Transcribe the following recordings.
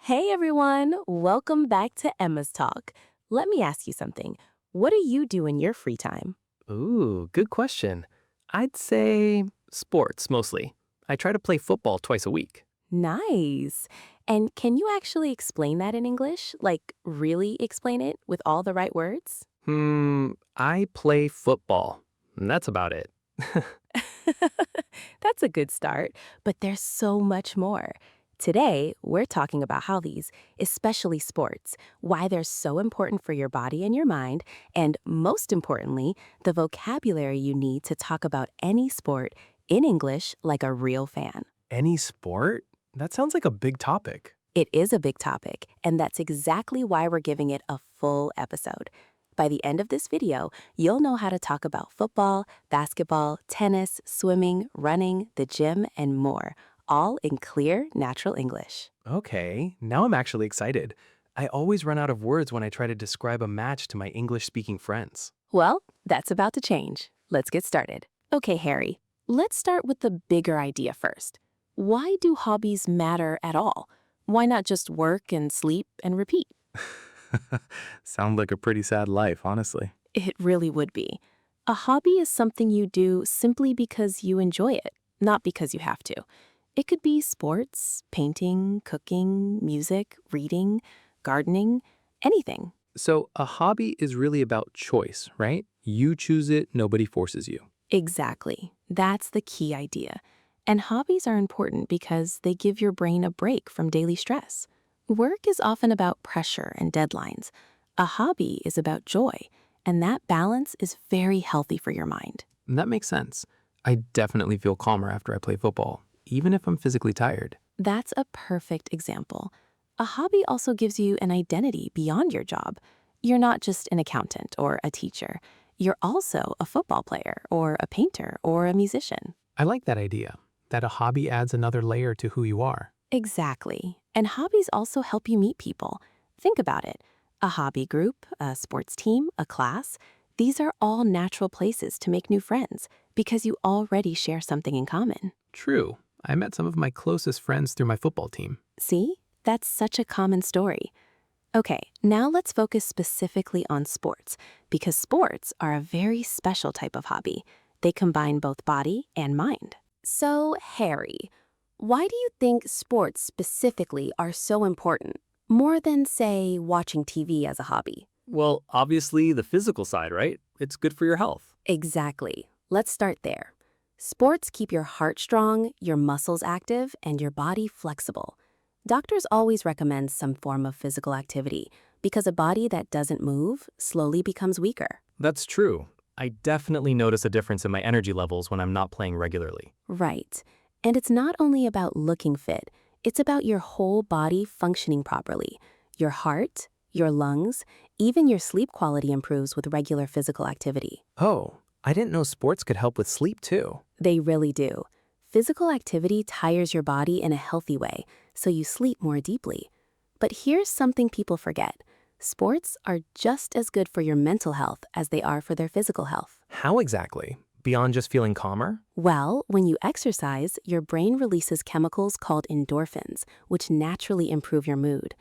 Hey everyone, welcome back to Emma's Talk. Let me ask you something. What do you do in your free time? Ooh, good question. I'd say sports mostly. I try to play football twice a week. Nice. And can you actually explain that in English? Like, really explain it with all the right words? I play football. And that's about it. That's a good start, but there's so much more. Today, we're talking about hobbies, especially sports, why they're so important for your body and your mind, and most importantly, the vocabulary you need to talk about any sport in English like a real fan. Any sport? That sounds like a big topic. It is a big topic, and that's exactly why we're giving it a full episode. By the end of this video, you'll know how to talk about football, basketball, tennis, swimming, running, the gym, and more, all in clear, natural English. Okay, now I'm actually excited. I always run out of words when I try to describe a match to my English-speaking friends. Well, that's about to change. Let's get started. Okay, Harry, let's start with the bigger idea first. Why do hobbies matter at all? Why not just work and sleep and repeat? Sound like a pretty sad life, honestly. It really would be. A hobby is something you do simply because you enjoy it, not because you have to. It could be sports, painting, cooking, music, reading, gardening, anything. So, a hobby is really about choice, right? You choose it, nobody forces you. Exactly. That's the key idea. And hobbies are important because they give your brain a break from daily stress. Work is often about pressure and deadlines. A hobby is about joy, and that balance is very healthy for your mind. That makes sense. I definitely feel calmer after I play football, even if I'm physically tired. That's a perfect example. A hobby also gives you an identity beyond your job. You're not just an accountant or a teacher. You're also a football player or a painter or a musician. I like that idea, that a hobby adds another layer to who you are. Exactly. And hobbies also help you meet people. Think about it. A hobby group, a sports team, a class, these are all natural places to make new friends because you already share something in common. True. I met some of my closest friends through my football team. See? That's such a common story. Okay, now let's focus specifically on sports because sports are a very special type of hobby. They combine both body and mind. So, Harry, why do you think sports specifically are so important, more than, say, watching TV as a hobby? Well, obviously the physical side, right? It's good for your health. Exactly. Let's start there. Sports keep your heart strong, your muscles active, and your body flexible. Doctors always recommend some form of physical activity because a body that doesn't move slowly becomes weaker. That's true. I definitely notice a difference in my energy levels when I'm not playing regularly. Right. And it's not only about looking fit, it's about your whole body functioning properly. Your heart, your lungs, even your sleep quality improves with regular physical activity. Oh, I didn't know sports could help with sleep too. They really do. Physical activity tires your body in a healthy way, so you sleep more deeply. But here's something people forget. Sports are just as good for your mental health as they are for their physical health. How exactly? Beyond just feeling calmer? Well, when you exercise, your brain releases chemicals called endorphins, which naturally improve your mood.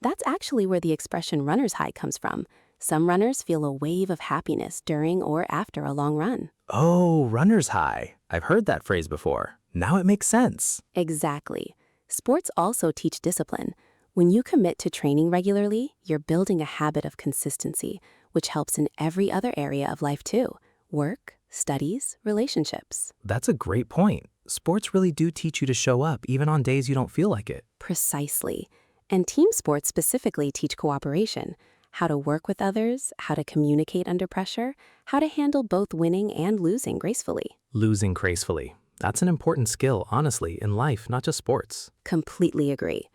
That's actually where the expression runner's high comes from. Some runners feel a wave of happiness during or after a long run. Oh, runner's high. I've heard that phrase before. Now it makes sense. Exactly. Sports also teach discipline. When you commit to training regularly, you're building a habit of consistency, which helps in every other area of life too. Work, studies, relationships. That's a great point. Sports really do teach you to show up even on days you don't feel like it. Precisely. And team sports specifically teach cooperation, how to work with others, how to communicate under pressure, how to handle both winning and losing gracefully. Losing gracefully. That's an important skill, honestly, in life, not just sports. Completely agree.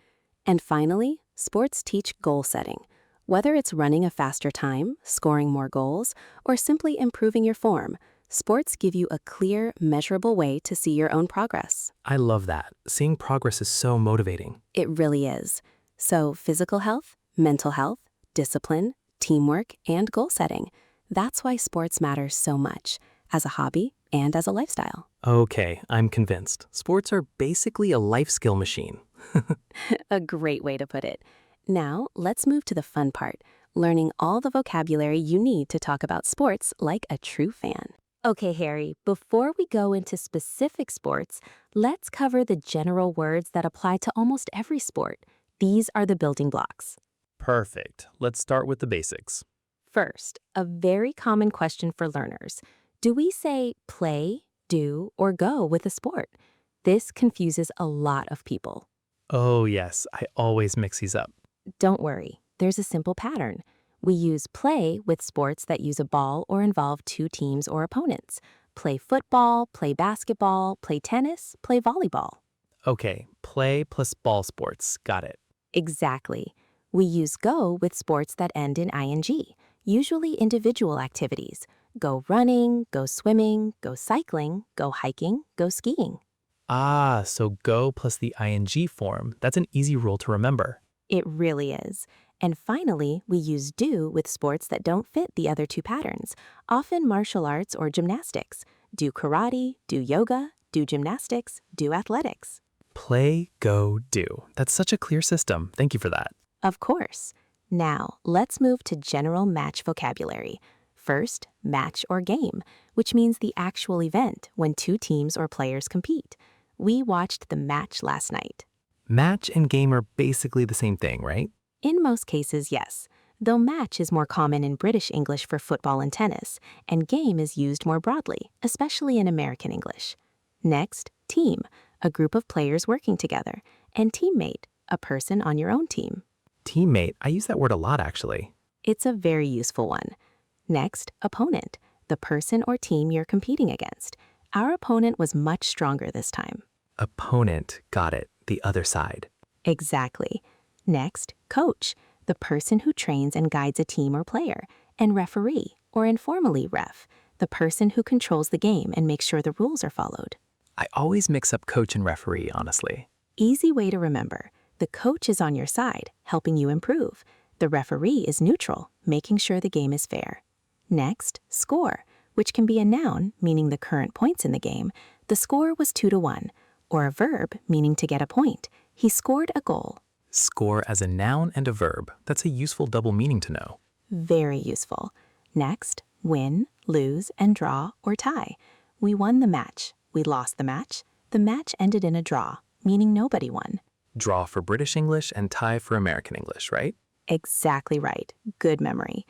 And finally, sports teach goal setting. Whether it's running a faster time, scoring more goals, or simply improving your form, sports give you a clear, measurable way to see your own progress. I love that. Seeing progress is so motivating. It really is. So, physical health, mental health, discipline, teamwork, and goal setting. That's why sports matter so much, as a hobby and as a lifestyle. Okay, I'm convinced. Sports are basically a life skill machine. A great way to put it. Now, let's move to the fun part, learning all the vocabulary you need to talk about sports like a true fan. Okay, Harry, before we go into specific sports, let's cover the general words that apply to almost every sport. These are the building blocks. Perfect. Let's start with the basics. First, a very common question for learners. Do we say play, do, or go with a sport? This confuses a lot of people. Oh, yes, I always mix these up. Don't worry, there's a simple pattern. We use play with sports that use a ball or involve two teams or opponents. Play football, play basketball, play tennis, play volleyball. Okay, play plus ball sports. Got it. Exactly. We use go with sports that end in ing, usually individual activities. Go running, go swimming, go cycling, go hiking, go skiing. Ah, so go plus the ing form. That's an easy rule to remember. It really is. And finally, we use do with sports that don't fit the other two patterns, often martial arts or gymnastics. Do karate, do yoga, do gymnastics, do athletics. Play, go, do. That's such a clear system. Thank you for that. Of course. Now, let's move to general match vocabulary. First, match or game, which means the actual event when two teams or players compete. We watched the match last night. Match and game are basically the same thing, right? In most cases, yes, though match is more common in British English for football and tennis, and game is used more broadly, especially in American English. Next, team, a group of players working together, and teammate, a person on your own team. Teammate, I use that word a lot actually. It's a very useful one. Next, opponent, the person or team you're competing against. Our opponent was much stronger this time. Opponent, got it, the other side. Exactly. Next, coach, the person who trains and guides a team or player, and referee, or informally ref, the person who controls the game and makes sure the rules are followed. I always mix up coach and referee, honestly. Easy way to remember. The coach is on your side, helping you improve. The referee is neutral, making sure the game is fair. Next, score, which can be a noun, meaning the current points in the game. The score was 2-1, or a verb, meaning to get a point. He scored a goal. Score as a noun and a verb. That's a useful double meaning to know. Very useful. Next, win, lose, and draw or tie. We won the match. We lost the match. The match ended in a draw, meaning nobody won. Draw for British English and tie for American English, right? Exactly right. Good memory.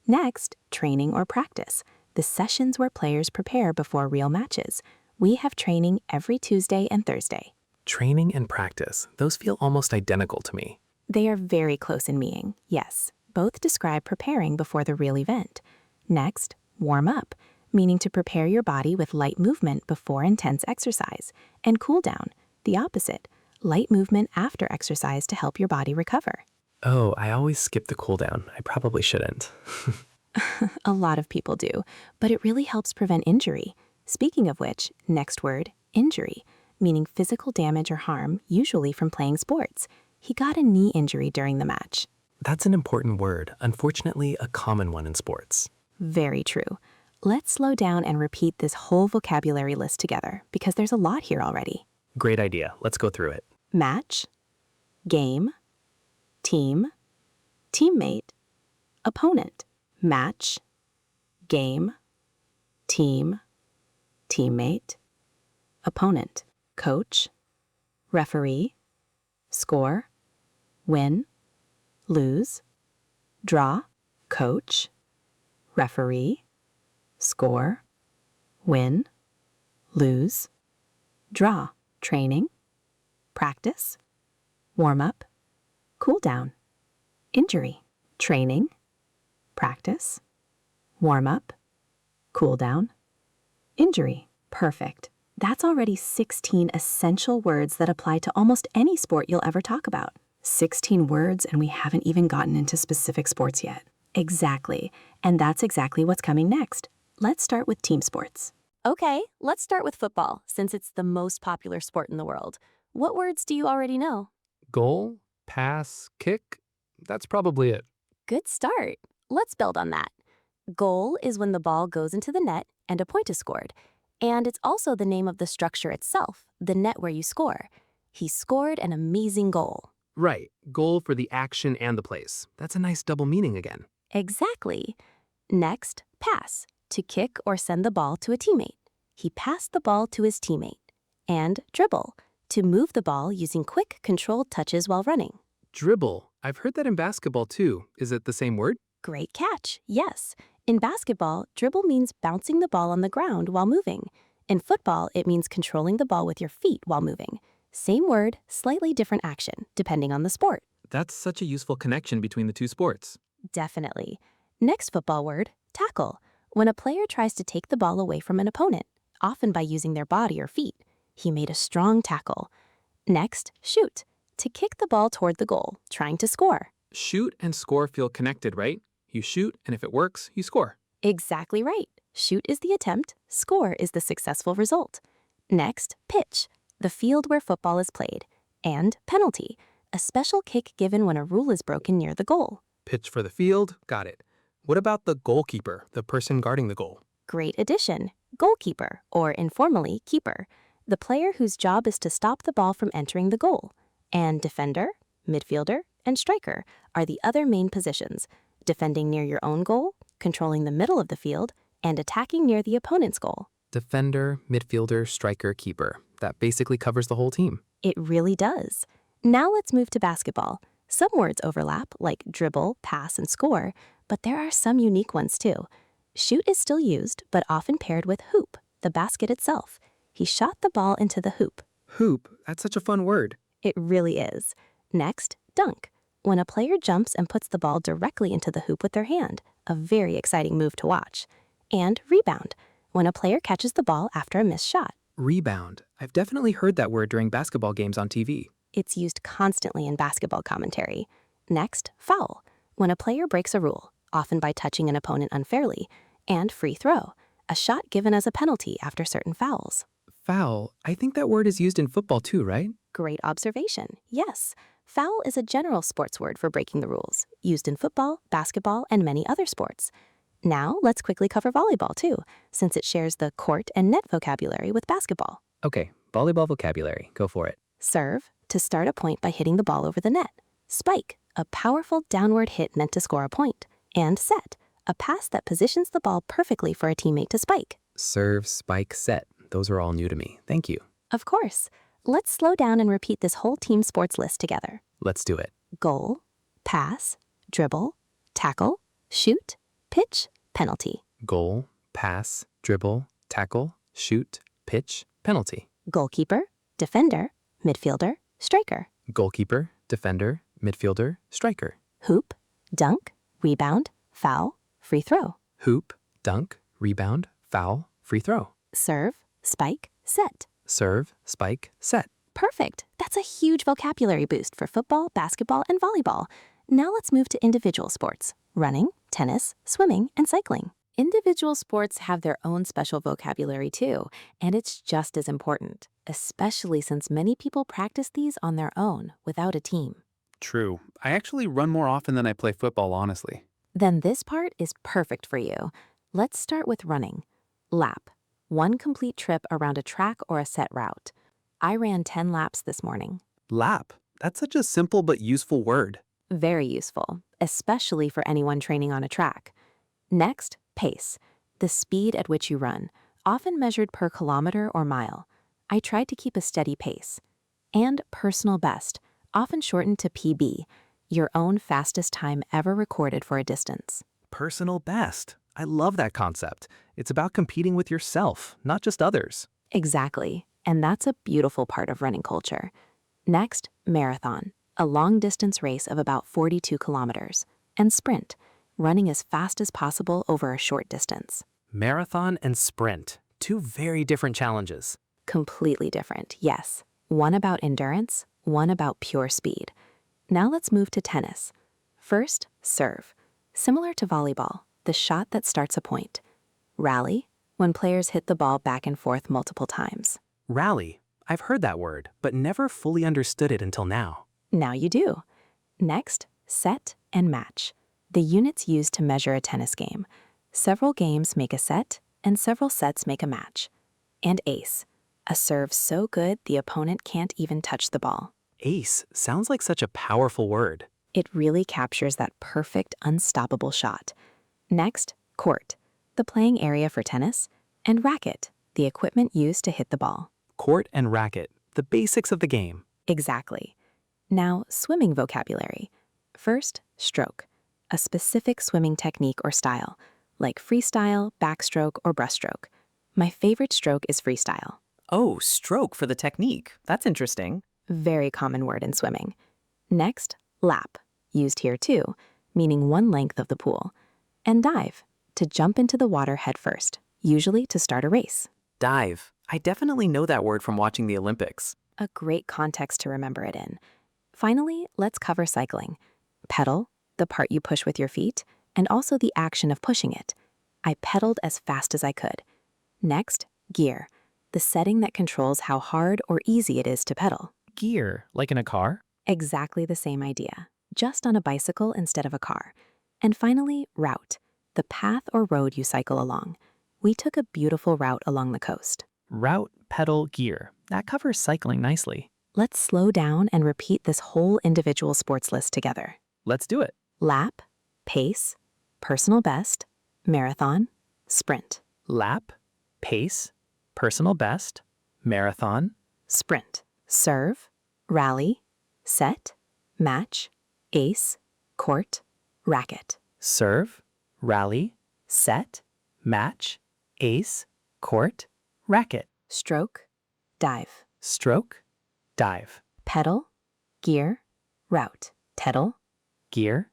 Next, training or practice. The sessions where players prepare before real matches. We have training every Tuesday and Thursday. Training and practice, those feel almost identical to me. They are very close in meaning, yes. Both describe preparing before the real event. Next, warm up, meaning to prepare your body with light movement before intense exercise. And cool down, the opposite, light movement after exercise to help your body recover. Oh, I always skip the cool down. I probably shouldn't. A lot of people do, but it really helps prevent injury. Speaking of which, next word, injury, meaning physical damage or harm, usually from playing sports. He got a knee injury during the match. That's an important word, unfortunately a common one in sports. Very true. Let's slow down and repeat this whole vocabulary list together, because there's a lot here already. Great idea. Let's go through it. Match, game, team, teammate, opponent. Match, game, team, teammate, opponent. Coach, referee, score, win, lose, draw, coach, referee, score, win, lose, draw, training, practice, warm up, cool down, injury, training, practice, warm up, cool down, injury. Perfect. That's already 16 essential words that apply to almost any sport you'll ever talk about. 16 words, and we haven't even gotten into specific sports yet. Exactly. And that's exactly what's coming next. Let's start with team sports. Okay, let's start with football, since it's the most popular sport in the world. What words do you already know? Goal, pass, kick. That's probably it. Good start. Let's build on that. Goal is when the ball goes into the net and a point is scored. And it's also the name of the structure itself, the net where you score. He scored an amazing goal. Right. Goal for the action and the place. That's a nice double meaning again. Exactly. Next, pass, to kick or send the ball to a teammate. He passed the ball to his teammate. And dribble, to move the ball using quick, controlled touches while running. Dribble. I've heard that in basketball too. Is it the same word? Great catch, yes. In basketball, dribble means bouncing the ball on the ground while moving. In football, it means controlling the ball with your feet while moving. Same word, slightly different action, depending on the sport. That's such a useful connection between the two sports. Definitely. Next football word, tackle, when a player tries to take the ball away from an opponent, often by using their body or feet. He made a strong tackle. Next, shoot, to kick the ball toward the goal, trying to score. Shoot and score feel connected, right? You shoot, and if it works, you score. Exactly right. Shoot is the attempt, score is the successful result. Next, pitch, the field where football is played. And penalty, a special kick given when a rule is broken near the goal. Pitch for the field, got it. What about the goalkeeper, the person guarding the goal? Great addition. Goalkeeper, or informally, keeper, the player whose job is to stop the ball from entering the goal. And defender, midfielder, and striker are the other main positions, defending near your own goal, controlling the middle of the field, and attacking near the opponent's goal. Defender, midfielder, striker, keeper. That basically covers the whole team. It really does. Now let's move to basketball. Some words overlap, like dribble, pass, and score, but there are some unique ones too. Shoot is still used, but often paired with hoop, the basket itself. He shot the ball into the hoop. Hoop, that's such a fun word. It really is. Next, dunk, when a player jumps and puts the ball directly into the hoop with their hand, a very exciting move to watch. And rebound, when a player catches the ball after a missed shot. Rebound. I've definitely heard that word during basketball games on TV. It's used constantly in basketball commentary. Next, foul, when a player breaks a rule, often by touching an opponent unfairly. And free throw, a shot given as a penalty after certain fouls. Foul. I think that word is used in football too, right? Great observation. Yes, foul is a general sports word for breaking the rules, used in football, basketball, and many other sports. Now, let's quickly cover volleyball too, since it shares the court and net vocabulary with basketball. Okay, volleyball vocabulary. Go for it. Serve, to start a point by hitting the ball over the net. Spike, a powerful downward hit meant to score a point. And set, a pass that positions the ball perfectly for a teammate to spike. Serve, spike, set. Those are all new to me. Thank you. Of course. Let's slow down and repeat this whole team sports list together. Let's do it. Goal, pass, dribble, tackle, shoot, pitch, penalty. Goal, pass, dribble, tackle, shoot, pitch, penalty. Goalkeeper, defender, midfielder, striker. Goalkeeper, defender, midfielder, striker. Hoop, dunk, rebound, foul, free throw. Hoop, dunk, rebound, foul, free throw. Serve, spike, set. Serve, spike, set. Perfect. That's a huge vocabulary boost for football, basketball, and volleyball. Now let's move to individual sports: running, tennis, swimming, and cycling. Individual sports have their own special vocabulary too, and it's just as important, especially since many people practice these on their own without a team. True. I actually run more often than I play football, honestly. Then this part is perfect for you. Let's start with running. Lap, one complete trip around a track or a set route. I ran 10 laps this morning. Lap. That's such a simple but useful word. Very useful, especially for anyone training on a track. Next, pace, the speed at which you run, often measured per kilometer or mile. I tried to keep a steady pace. And personal best, often shortened to PB, your own fastest time ever recorded for a distance. Personal best. I love that concept. It's about competing with yourself, not just others. Exactly, and that's a beautiful part of running culture. Next, marathon, a long-distance race of about 42 kilometers. And sprint, running as fast as possible over a short distance. Marathon and sprint, two very different challenges. Completely different, yes. One about endurance, one about pure speed. Now let's move to tennis. First, serve. Similar to volleyball, the shot that starts a point. Rally, when players hit the ball back and forth multiple times. Rally. I've heard that word, but never fully understood it until now. Now you do. Next, set and match, the units used to measure a tennis game. Several games make a set, and several sets make a match. And ace, A serve so good the opponent can't even touch the ball. Ace sounds like such a powerful word. It really captures that perfect, unstoppable shot. Next, court, the playing area for tennis, and racket, the equipment used to hit the ball. Court and racket, the basics of the game. Exactly. Now, swimming vocabulary. First, stroke, a specific swimming technique or style, like freestyle, backstroke, or breaststroke. My favorite stroke is freestyle. Oh, stroke for the technique. That's interesting. Very common word in swimming. Next, lap, used here too, meaning one length of the pool. And dive, to jump into the water head first, usually to start a race. Dive. I definitely know that word from watching the Olympics. A great context to remember it in. Finally, let's cover cycling. Pedal, the part you push with your feet, and also the action of pushing it. I pedaled as fast as I could. Next, gear, the setting that controls how hard or easy it is to pedal. Gear, like in a car? Exactly the same idea, just on a bicycle instead of a car. And finally, route, the path or road you cycle along. We took a beautiful route along the coast. Route, pedal, gear. That covers cycling nicely. Let's slow down and repeat this whole individual sports list together. Let's do it. Lap, pace, personal best, marathon, sprint. Lap, pace, personal best, marathon, Sprint, serve, rally, set, match, ace, court, racket. serve, rally, set, match, ace, court, racket, Stroke, dive, stroke, dive, pedal, gear, route, pedal. gear,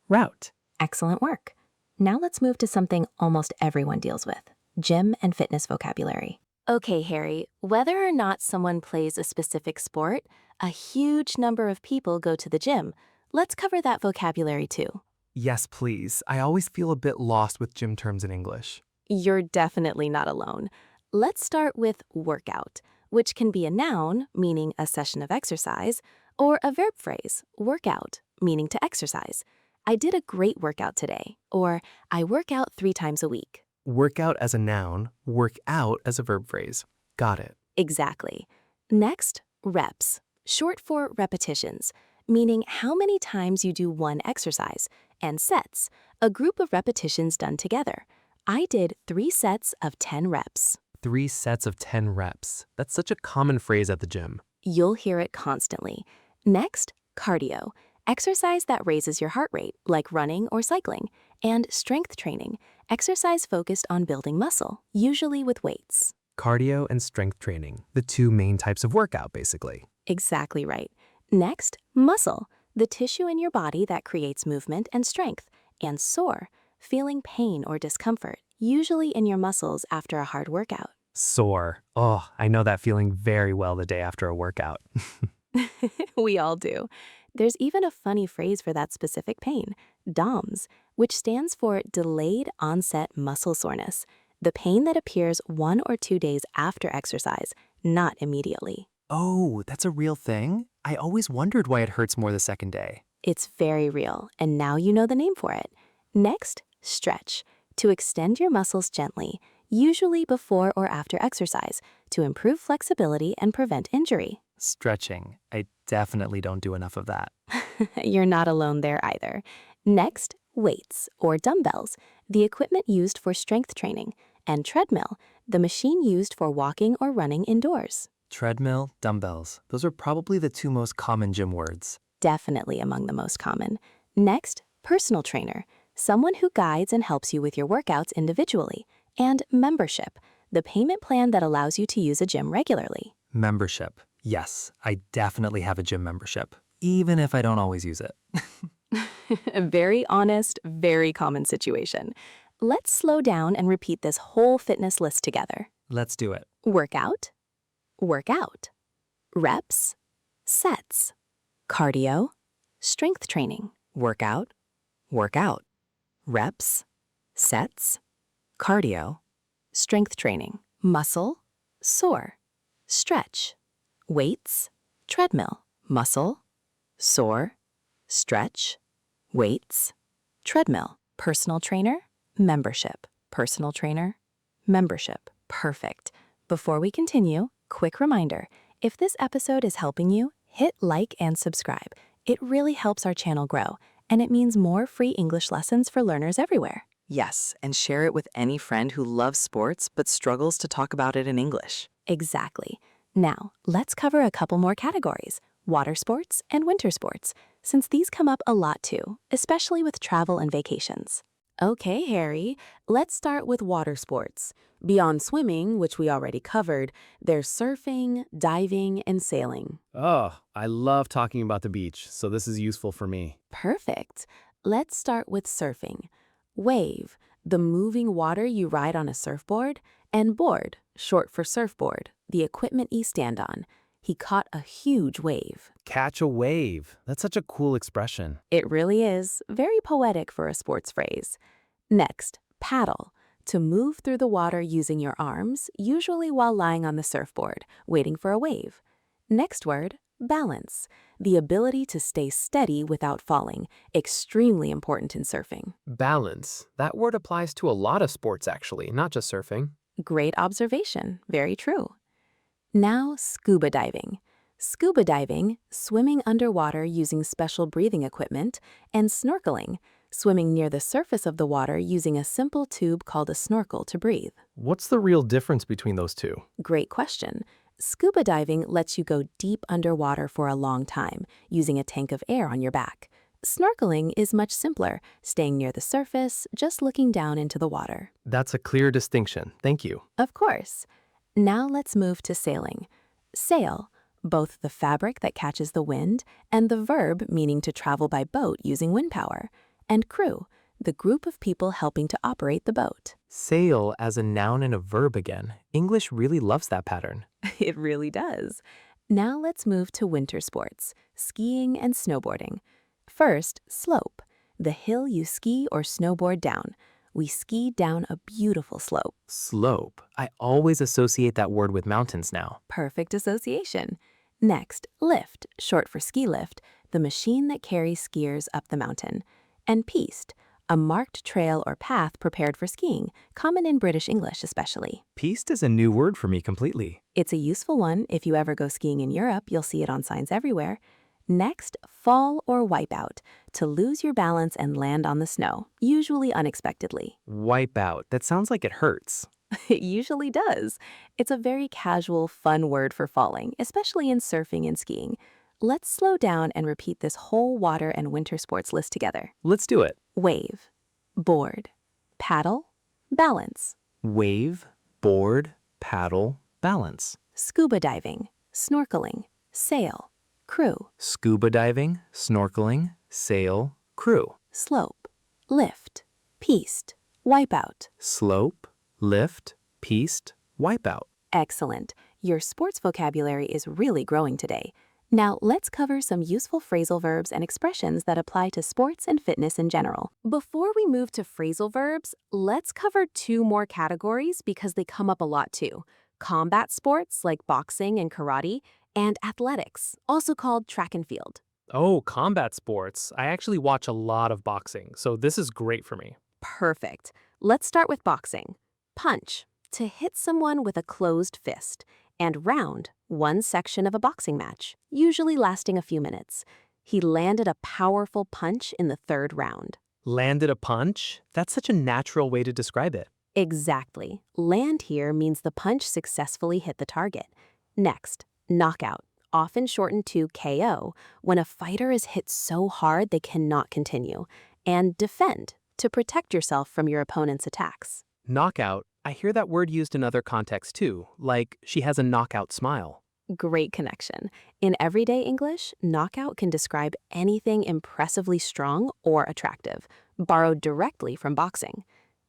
route. Excellent work. Now let's move to something almost everyone deals with, gym and fitness vocabulary. Okay, Harry, whether or not someone plays a specific sport, a huge number of people go to the gym. Let's cover that vocabulary too. Yes, please. I always feel a bit lost with gym terms in English. You're definitely not alone. Let's start with workout, which can be a noun, meaning a session of exercise, or a verb phrase, workout, meaning to exercise. I did a great workout today, or I work out 3 times a week. Workout as a noun, work out as a verb phrase. Got it. Exactly. Next, reps, short for repetitions, meaning how many times you do one exercise, and sets, a group of repetitions done together. I did 3 sets of 10 reps. 3 sets of 10 reps. That's such a common phrase at the gym. You'll hear it constantly. Next, cardio, exercise that raises your heart rate, like running or cycling. And strength training, exercise focused on building muscle, usually with weights. Cardio and strength training, the 2 main types of workout, basically. Exactly right. Next, muscle, the tissue in your body that creates movement and strength. And sore, feeling pain or discomfort, usually in your muscles after a hard workout. Sore. Oh, I know that feeling very well the day after a workout. We all do. There's even a funny phrase for that specific pain, DOMS, which stands for delayed onset muscle soreness, the pain that appears 1 or 2 days after exercise, not immediately. Oh, that's a real thing? I always wondered why it hurts more the second day. It's very real, and now you know the name for it. Next, stretch, to extend your muscles gently, usually before or after exercise, to improve flexibility and prevent injury. Stretching. I definitely don't do enough of that. You're not alone there either. Next, weights or dumbbells, the equipment used for strength training, and treadmill, the machine used for walking or running indoors. Treadmill, dumbbells. Those are probably the 2 most common gym words. Definitely among the most common. Next, personal trainer, someone who guides and helps you with your workouts individually. And membership, the payment plan that allows you to use a gym regularly. Membership. Yes, I definitely have a gym membership, even if I don't always use it. A very honest, very common situation. Let's slow down and repeat this whole fitness list together. Let's do it. Workout, workout, reps, sets, cardio, strength training, Workout, workout. Reps, sets, cardio. strength training, muscle, sore, stretch, weights, treadmill, muscle, sore, stretch, weights, treadmill, personal trainer, membership, personal trainer, membership. Perfect. Before we continue, Quick reminder, if this episode is helping you, hit like and subscribe. It really helps our channel grow, and it means more free English lessons for learners everywhere. Yes, and share it with any friend who loves sports but struggles to talk about it in English. Exactly. Now, let's cover a couple more categories, water sports and winter sports, since these come up a lot too, especially with travel and vacations. Okay, Harry, let's start with water sports. Beyond swimming, which we already covered, there's surfing, diving, and sailing. Oh, I love talking about the beach, so this is useful for me. Perfect. Let's start with surfing. Wave, the moving water you ride on a surfboard, and board, short for surfboard, the equipment you stand on. He caught a huge wave. Catch a wave. That's such a cool expression. It really is, very poetic for a sports phrase. Next, paddle, to move through the water using your arms, usually while lying on the surfboard, waiting for a wave. Next word, balance, the ability to stay steady without falling, extremely important in surfing. Balance. That word applies to a lot of sports, actually, not just surfing. Great observation, very true. Now, scuba diving. Scuba diving, swimming underwater using special breathing equipment, and snorkeling, swimming near the surface of the water using a simple tube called a snorkel to breathe. What's the real difference between those two? Great question. Scuba diving lets you go deep underwater for a long time, using a tank of air on your back. Snorkeling is much simpler, staying near the surface, just looking down into the water. That's a clear distinction. Thank you. Of course. Now let's move to sailing. Sail, both the fabric that catches the wind and the verb meaning to travel by boat using wind power. And crew, the group of people helping to operate the boat. Sail as a noun and a verb again. English really loves that pattern. It really does. Now let's move to winter sports, skiing and snowboarding. First, slope, the hill you ski or snowboard down. We ski down a beautiful slope. Slope. I always associate that word with mountains now. Perfect association. Next, lift, short for ski lift, the machine that carries skiers up the mountain. And piste, a marked trail or path prepared for skiing, common in British English especially. Piste is a new word for me completely. It's a useful one. If you ever go skiing in Europe, you'll see it on signs everywhere. Next, fall or wipeout, to lose your balance and land on the snow, usually unexpectedly. Wipe out. That sounds like it hurts. It usually does. It's a very casual, fun word for falling, especially in surfing and skiing. Let's slow down and repeat this whole water and winter sports list together. Let's do it. Wave, board, paddle, balance. Wave, board, paddle, balance. Scuba diving, snorkeling, sail, crew. Scuba diving, snorkeling, sail, crew. Slope, lift, piste, wipeout. Slope, lift, piste, wipeout. Excellent. Your sports vocabulary is really growing today. Now let's cover some useful phrasal verbs and expressions that apply to sports and fitness in general. Before we move to phrasal verbs, let's cover two more categories because they come up a lot too. Combat sports like boxing and karate, and athletics, also called track and field. Oh, combat sports. I actually watch a lot of boxing, so this is great for me. Perfect. Let's start with boxing. Punch, to hit someone with a closed fist. And round, one section of a boxing match, usually lasting a few minutes. He landed a powerful punch in the third round. Landed a punch? That's such a natural way to describe it. Exactly. Land here means the punch successfully hit the target. Next, knockout, often shortened to KO, when a fighter is hit so hard they cannot continue. And defend, to protect yourself from your opponent's attacks. Knockout. I hear that word used in other contexts too, like she has a knockout smile. Great connection. In everyday English, knockout can describe anything impressively strong or attractive, borrowed directly from boxing.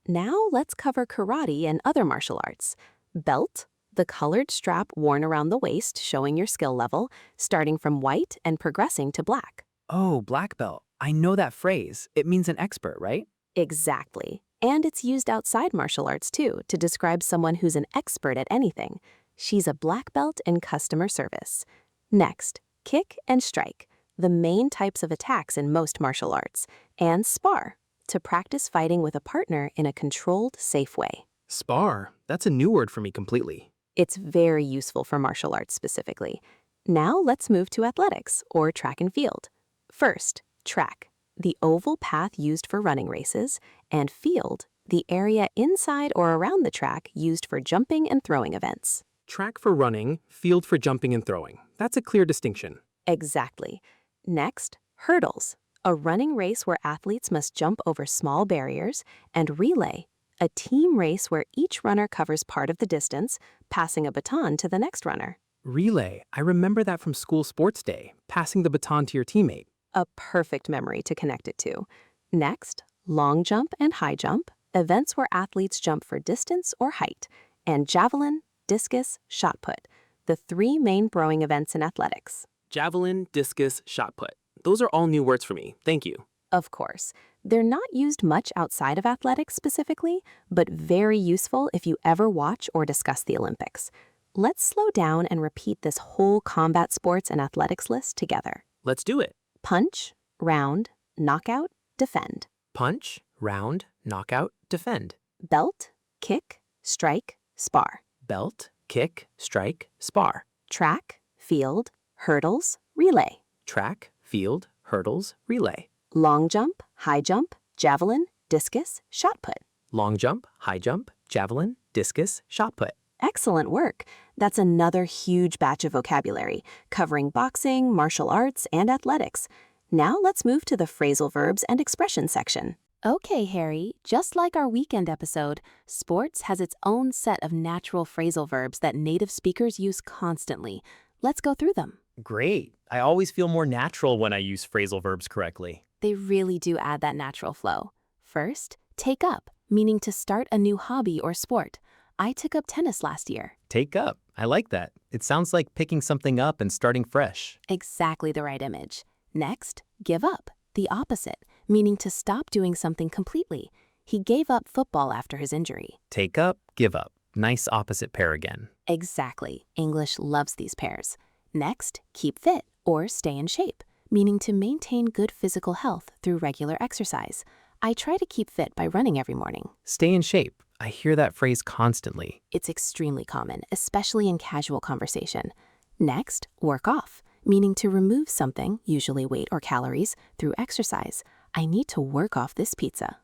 Now let's cover karate and other martial arts. Belt, the colored strap worn around the waist showing your skill level, starting from white and progressing to black. Oh, black belt. I know that phrase. It means an expert, right? Exactly. And it's used outside martial arts too, to describe someone who's an expert at anything. She's a black belt in customer service. Next, kick and strike, the main types of attacks in most martial arts. And spar, to practice fighting with a partner in a controlled, safe way. Spar. That's a new word for me completely. It's very useful for martial arts specifically. Now let's move to athletics, or track and field. First, track, the oval path used for running races, and field, the area inside or around the track used for jumping and throwing events. Track for running, field for jumping and throwing. That's a clear distinction. Exactly. Next, hurdles, a running race where athletes must jump over small barriers, and relay, a team race where each runner covers part of the distance, passing a baton to the next runner. Relay. I remember that from school sports day, passing the baton to your teammate. A perfect memory to connect it to. Next, long jump and high jump, events where athletes jump for distance or height, and javelin, discus, shot put, the three main throwing events in athletics. Javelin, discus, shot put. Those are all new words for me. Thank you. Of course, they're not used much outside of athletics specifically, but very useful if you ever watch or discuss the Olympics. Let's slow down and repeat this whole combat sports and athletics list together. Let's do it. Punch, round, knockout, defend. Punch, round, knockout, defend. Belt, kick, strike, spar. Belt, kick, strike, spar. Track, field, hurdles, relay. Track, field, hurdles, relay. Long jump, high jump, javelin, discus, shot put. Long jump, high jump, javelin, discus, shot put. Excellent work. That's another huge batch of vocabulary, covering boxing, martial arts, and athletics. Now let's move to the phrasal verbs and expression section. Okay, Harry, just like our weekend episode, sports has its own set of natural phrasal verbs that native speakers use constantly. Let's go through them. Great. I always feel more natural when I use phrasal verbs correctly. They really do add that natural flow. First, take up, meaning to start a new hobby or sport. I took up tennis last year. Take up. I like that. It sounds like picking something up and starting fresh. Exactly the right image. Next, give up, the opposite, meaning to stop doing something completely. He gave up football after his injury. Take up, give up. Nice opposite pair again. Exactly. English loves these pairs. Next, keep fit or stay in shape, meaning to maintain good physical health through regular exercise. I try to keep fit by running every morning. Stay in shape. I hear that phrase constantly. It's extremely common, especially in casual conversation. Next, work off, meaning to remove something, usually weight or calories, through exercise. I need to work off this pizza.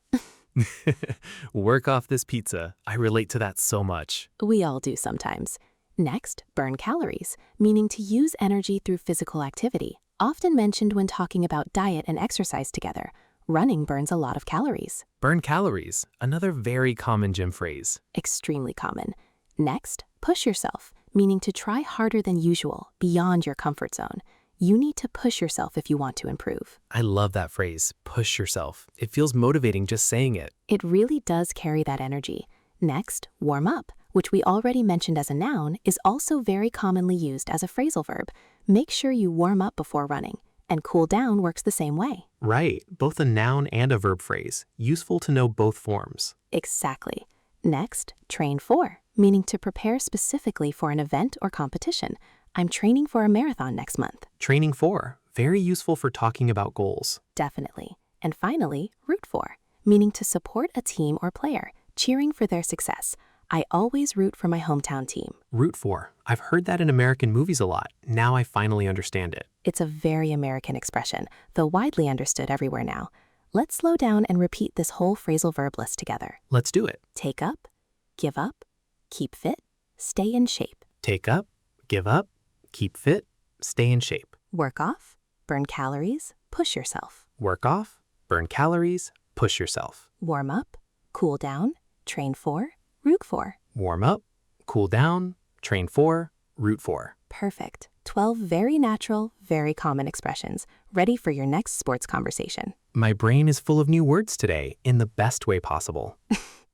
Work off this pizza. I relate to that so much. We all do sometimes. Next, burn calories, meaning to use energy through physical activity, often mentioned when talking about diet and exercise together. Running burns a lot of calories. Burn calories. Another very common gym phrase. Extremely common. Next, push yourself, meaning to try harder than usual, beyond your comfort zone. You need to push yourself if you want to improve. I love that phrase, push yourself. It feels motivating just saying it. It really does carry that energy. Next, warm up, which we already mentioned as a noun, is also very commonly used as a phrasal verb. Make sure you warm up before running, and cool down works the same way. Right, both a noun and a verb phrase. Useful to know both forms. Exactly. Next, train for, meaning to prepare specifically for an event or competition. I'm training for a marathon next month. Training for, very useful for talking about goals. Definitely. And finally, root for, meaning to support a team or player, cheering for their success. I always root for my hometown team. Root for. I've heard that in American movies a lot. Now I finally understand it. It's a very American expression, though widely understood everywhere now. Let's slow down and repeat this whole phrasal verb list together. Let's do it. Take up, give up, keep fit, stay in shape. Take up, give up, keep fit, stay in shape. Work off, burn calories, push yourself. Work off, burn calories, push yourself. Warm up, cool down, train for, root for. Warm up, cool down, train for, root for. Perfect. 12 very natural, very common expressions, ready for your next sports conversation. My brain is full of new words today, in the best way possible.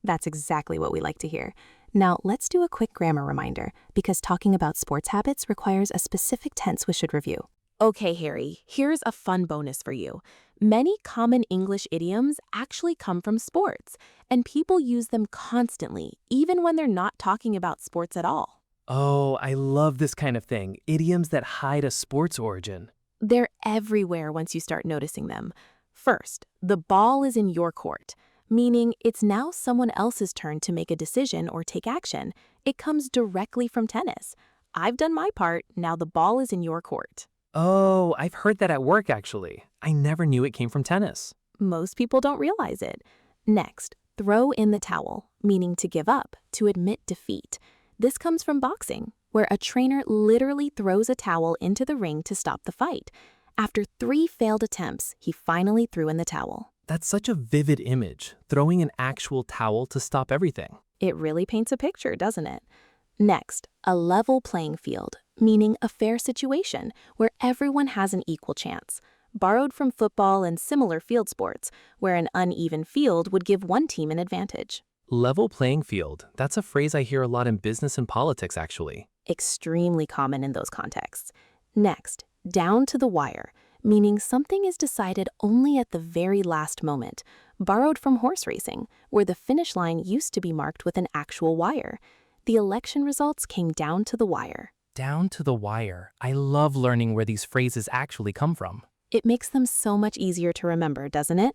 That's exactly what we like to hear. Now, let's do a quick grammar reminder, because talking about sports habits requires a specific tense we should review. Okay, Harry, here's a fun bonus for you. Many common English idioms actually come from sports, and people use them constantly, even when they're not talking about sports at all. Oh, I love this kind of thing. Idioms that hide a sports origin. They're everywhere once you start noticing them. First, the ball is in your court, meaning it's now someone else's turn to make a decision or take action. It comes directly from tennis. I've done my part, now the ball is in your court. Oh, I've heard that at work actually. I never knew it came from tennis. Most people don't realize it. Next, throw in the towel, meaning to give up, to admit defeat. This comes from boxing, where a trainer literally throws a towel into the ring to stop the fight. After 3 failed attempts, he finally threw in the towel. That's such a vivid image, throwing an actual towel to stop everything. It really paints a picture, doesn't it? Next, a level playing field, meaning a fair situation where everyone has an equal chance. Borrowed from football and similar field sports, where an uneven field would give one team an advantage. Level playing field, that's a phrase I hear a lot in business and politics actually. Extremely common in those contexts. Next, down to the wire, meaning something is decided only at the very last moment. Borrowed from horse racing, where the finish line used to be marked with an actual wire. The election results came down to the wire. Down to the wire. I love learning where these phrases actually come from. It makes them so much easier to remember, doesn't it?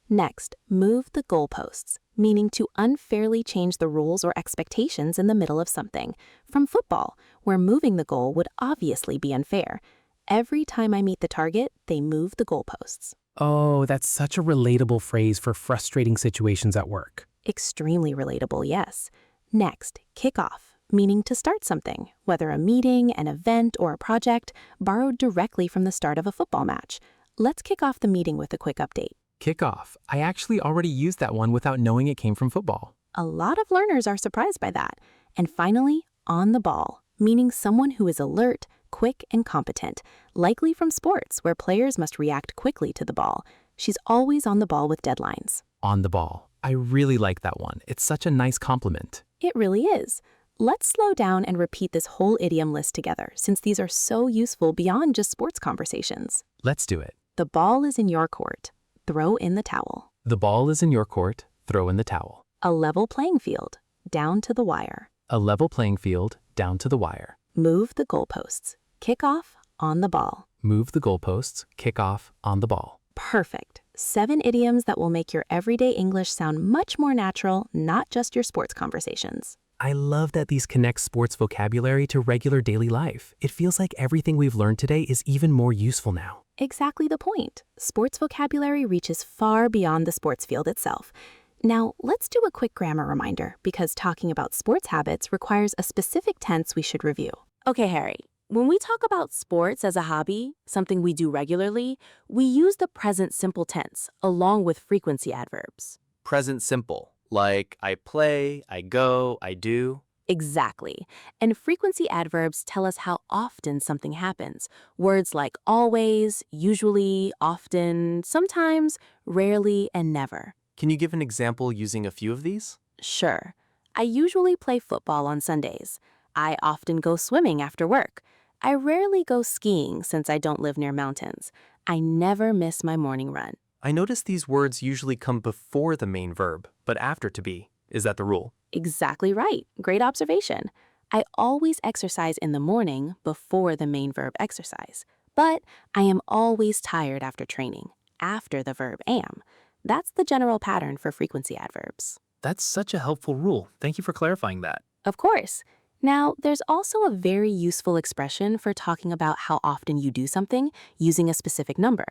Next, move the goalposts, meaning to unfairly change the rules or expectations in the middle of something. From football, where moving the goal would obviously be unfair. Every time I meet the target, they move the goalposts. Oh, that's such a relatable phrase for frustrating situations at work. Extremely relatable, yes. Next, kickoff, meaning to start something, whether a meeting, an event, or a project, borrowed directly from the start of a football match. Let's kick off the meeting with a quick update. Kickoff. I actually already used that one without knowing it came from football. A lot of learners are surprised by that. And finally, on the ball, meaning someone who is alert, quick, and competent, likely from sports where players must react quickly to the ball. She's always on the ball with deadlines. On the ball. I really like that one. It's such a nice compliment. It really is. Let's slow down and repeat this whole idiom list together, since these are so useful beyond just sports conversations. Let's do it. The ball is in your court. Throw in the towel. The ball is in your court. Throw in the towel. A level playing field. Down to the wire. A level playing field. Down to the wire. Move the goalposts. Kick off on the ball. Move the goalposts. Kick off on the ball. Perfect. 7 idioms that will make your everyday English sound much more natural, not just your sports conversations. I love that these connect sports vocabulary to regular daily life. It feels like everything we've learned today is even more useful now. Exactly the point. Sports vocabulary reaches far beyond the sports field itself. Now, let's do a quick grammar reminder, because talking about sports habits requires a specific tense we should review. Okay, Harry. When we talk about sports as a hobby, something we do regularly, we use the present simple tense along with frequency adverbs. Present simple, like I play, I go, I do. Exactly. And frequency adverbs tell us how often something happens. Words like always, usually, often, sometimes, rarely, and never. Can you give an example using a few of these? Sure. I usually play football on Sundays. I often go swimming after work. I rarely go skiing since I don't live near mountains. I never miss my morning run. I notice these words usually come before the main verb, but after to be. Is that the rule? Exactly right. Great observation. I always exercise in the morning before the main verb exercise. But I am always tired after training, after the verb am. That's the general pattern for frequency adverbs. That's such a helpful rule. Thank you for clarifying that. Of course. Now, there's also a very useful expression for talking about how often you do something using a specific number.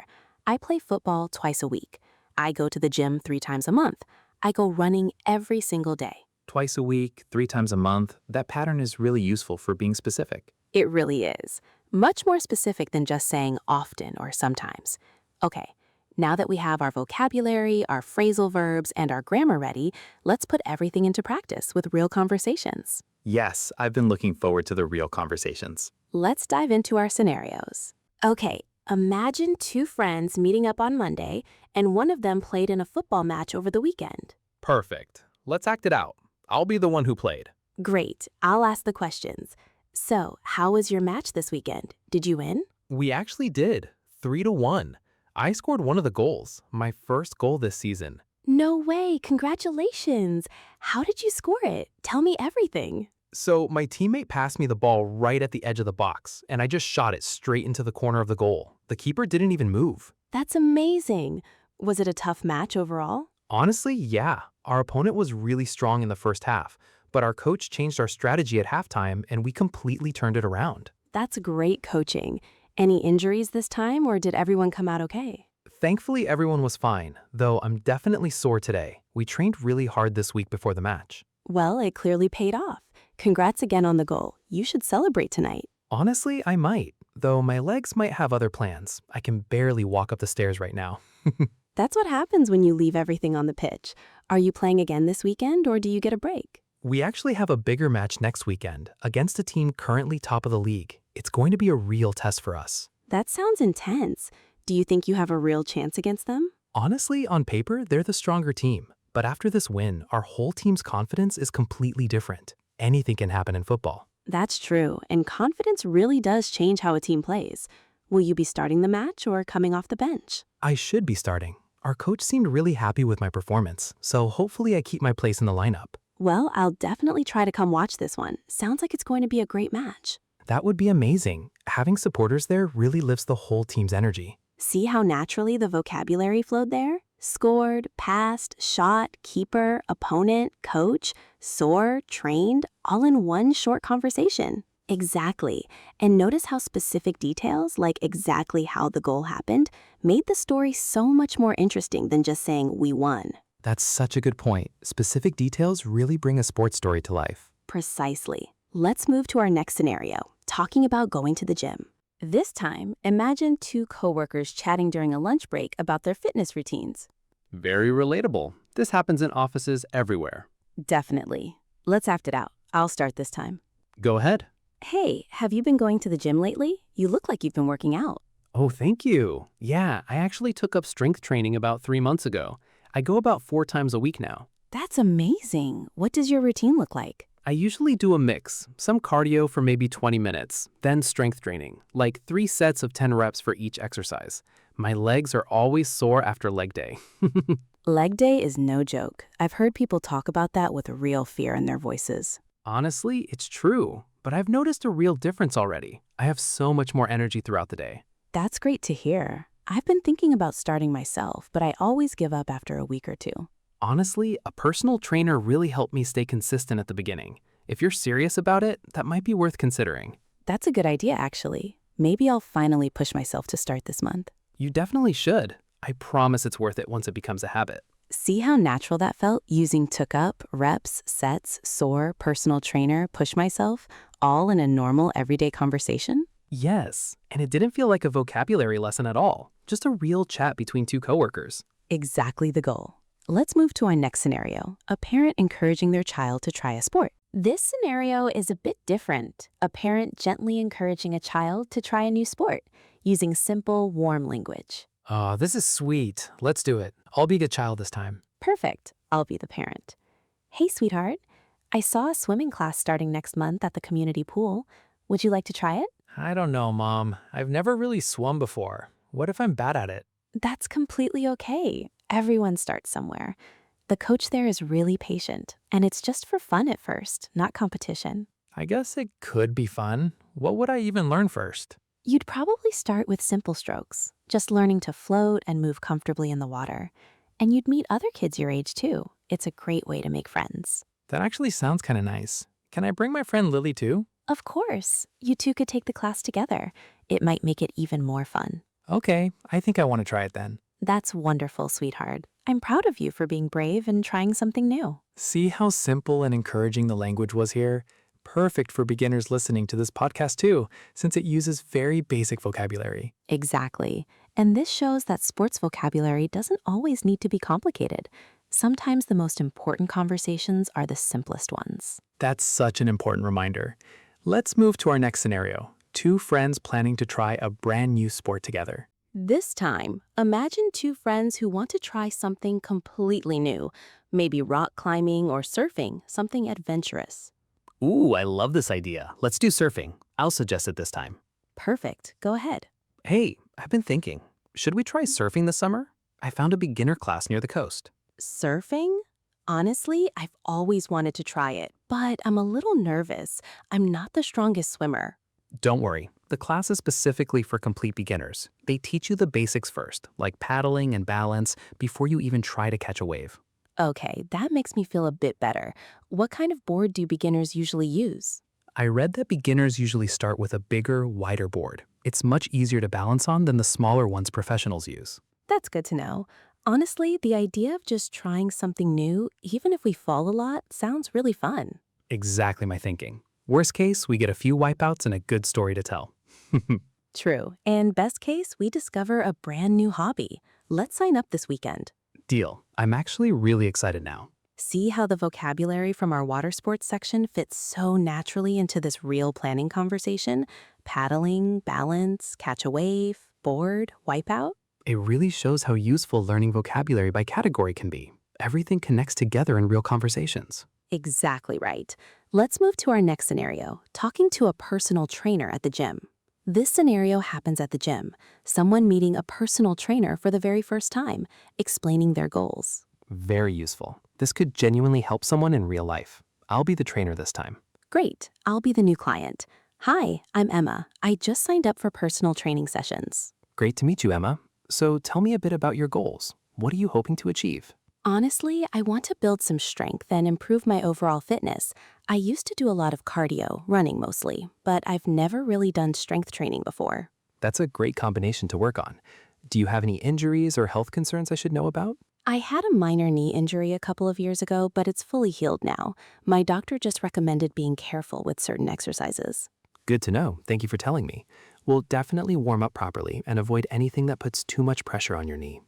I play football twice a week. I go to the gym 3 times a month. I go running every single day. Twice a week, 3 times a month. That pattern is really useful for being specific. It really is. Much more specific than just saying often or sometimes. Okay, now that we have our vocabulary, our phrasal verbs, and our grammar ready, let's put everything into practice with real conversations. Yes, I've been looking forward to the real conversations. Let's dive into our scenarios. Okay, imagine 2 friends meeting up on Monday, and one of them played in a football match over the weekend. Perfect. Let's act it out. I'll be the one who played. Great, I'll ask the questions. So, how was your match this weekend? Did you win? We actually did. 3-1. I scored one of the goals, my first goal this season. No way, congratulations. How did you score it? Tell me everything. So my teammate passed me the ball right at the edge of the box, and I just shot it straight into the corner of the goal. The keeper didn't even move. That's amazing. Was it a tough match overall? Honestly, yeah. Our opponent was really strong in the first half, but our coach changed our strategy at halftime and we completely turned it around. That's great coaching. Any injuries this time, or did everyone come out okay? Thankfully, everyone was fine, though I'm definitely sore today. We trained really hard this week before the match. Well, it clearly paid off. Congrats again on the goal. You should celebrate tonight. Honestly, I might, though my legs might have other plans. I can barely walk up the stairs right now. That's what happens when you leave everything on the pitch. Are you playing again this weekend, or do you get a break? We actually have a bigger match next weekend against a team currently top of the league. It's going to be a real test for us. That sounds intense. Do you think you have a real chance against them? Honestly, on paper, they're the stronger team. But after this win, our whole team's confidence is completely different. Anything can happen in football. That's true, and confidence really does change how a team plays. Will you be starting the match or coming off the bench? I should be starting. Our coach seemed really happy with my performance, so hopefully I keep my place in the lineup. Well, I'll definitely try to come watch this one. Sounds like it's going to be a great match. That would be amazing. Having supporters there really lifts the whole team's energy. See how naturally the vocabulary flowed there? Scored, passed, shot, keeper, opponent, coach, sore, trained, all in one short conversation. Exactly. And notice how specific details, like exactly how the goal happened, made the story so much more interesting than just saying we won. That's such a good point. Specific details really bring a sports story to life. Precisely. Let's move to our next scenario, talking about going to the gym. This time, imagine two coworkers chatting during a lunch break about their fitness routines. Very relatable. This happens in offices everywhere. Definitely. Let's act it out. I'll start this time. Go ahead. Hey, have you been going to the gym lately? You look like you've been working out. Oh, thank you. Yeah, I actually took up strength training about 3 months ago. I go about 4 times a week now. That's amazing. What does your routine look like? I usually do a mix, some cardio for maybe 20 minutes, then strength training, like 3 sets of 10 reps for each exercise. My legs are always sore after leg day. Leg day is no joke. I've heard people talk about that with real fear in their voices. Honestly, it's true, but I've noticed a real difference already. I have so much more energy throughout the day. That's great to hear. I've been thinking about starting myself, but I always give up after a week or two. Honestly, a personal trainer really helped me stay consistent at the beginning. If you're serious about it, that might be worth considering. That's a good idea, actually. Maybe I'll finally push myself to start this month. You definitely should. I promise it's worth it once it becomes a habit. See how natural that felt using took up, reps, sets, sore, personal trainer, push myself, all in a normal everyday conversation? Yes, and it didn't feel like a vocabulary lesson at all. Just a real chat between two coworkers. Exactly the goal. Let's move to our next scenario, a parent encouraging their child to try a sport. This scenario is a bit different. A parent gently encouraging a child to try a new sport, using simple, warm language. Oh, this is sweet. Let's do it. I'll be a good child this time. Perfect. I'll be the parent. Hey, sweetheart. I saw a swimming class starting next month at the community pool. Would you like to try it? I don't know, Mom. I've never really swum before. What if I'm bad at it? That's completely okay. Everyone starts somewhere. The coach there is really patient, and it's just for fun at first, not competition. I guess it could be fun. What would I even learn first? You'd probably start with simple strokes, just learning to float and move comfortably in the water. And you'd meet other kids your age too. It's a great way to make friends. That actually sounds kind of nice. Can I bring my friend Lily too? Of course, you two could take the class together. It might make it even more fun. Okay, I think I want to try it then. That's wonderful, sweetheart. I'm proud of you for being brave and trying something new. See how simple and encouraging the language was here? Perfect for beginners listening to this podcast too, since it uses very basic vocabulary. Exactly. And this shows that sports vocabulary doesn't always need to be complicated. Sometimes the most important conversations are the simplest ones. That's such an important reminder. Let's move to our next scenario. 2 friends planning to try a brand new sport together. This time, imagine 2 friends who want to try something completely new, maybe rock climbing or surfing, something adventurous. Ooh, I love this idea. Let's do surfing. I'll suggest it this time. Perfect. Go ahead. Hey, I've been thinking, should we try surfing this summer? I found a beginner class near the coast. Surfing? Honestly, I've always wanted to try it, but I'm a little nervous. I'm not the strongest swimmer. Don't worry, the class is specifically for complete beginners. They teach you the basics first, like paddling and balance, before you even try to catch a wave. Okay, that makes me feel a bit better. What kind of board do beginners usually use? I read that beginners usually start with a bigger, wider board. It's much easier to balance on than the smaller ones professionals use. That's good to know. Honestly, the idea of just trying something new, even if we fall a lot, sounds really fun. Exactly my thinking. Worst case, we get a few wipeouts and a good story to tell. True. And best case, we discover a brand new hobby. Let's sign up this weekend. Deal. I'm actually really excited now. See how the vocabulary from our water sports section fits so naturally into this real planning conversation? Paddling, balance, catch a wave, board, wipeout? It really shows how useful learning vocabulary by category can be. Everything connects together in real conversations. Exactly right. Let's move to our next scenario, talking to a personal trainer at the gym. This scenario happens at the gym, someone meeting a personal trainer for the very first time, explaining their goals. Very useful. This could genuinely help someone in real life. I'll be the trainer this time. Great, I'll be the new client. Hi, I'm Emma. I just signed up for personal training sessions. Great to meet you, Emma. So tell me a bit about your goals. What are you hoping to achieve? Honestly, I want to build some strength and improve my overall fitness. I used to do a lot of cardio, running mostly, but I've never really done strength training before. That's a great combination to work on. Do you have any injuries or health concerns I should know about? I had a minor knee injury a couple of years ago, but it's fully healed now. My doctor just recommended being careful with certain exercises. Good to know. Thank you for telling me. We'll definitely warm up properly and avoid anything that puts too much pressure on your knee.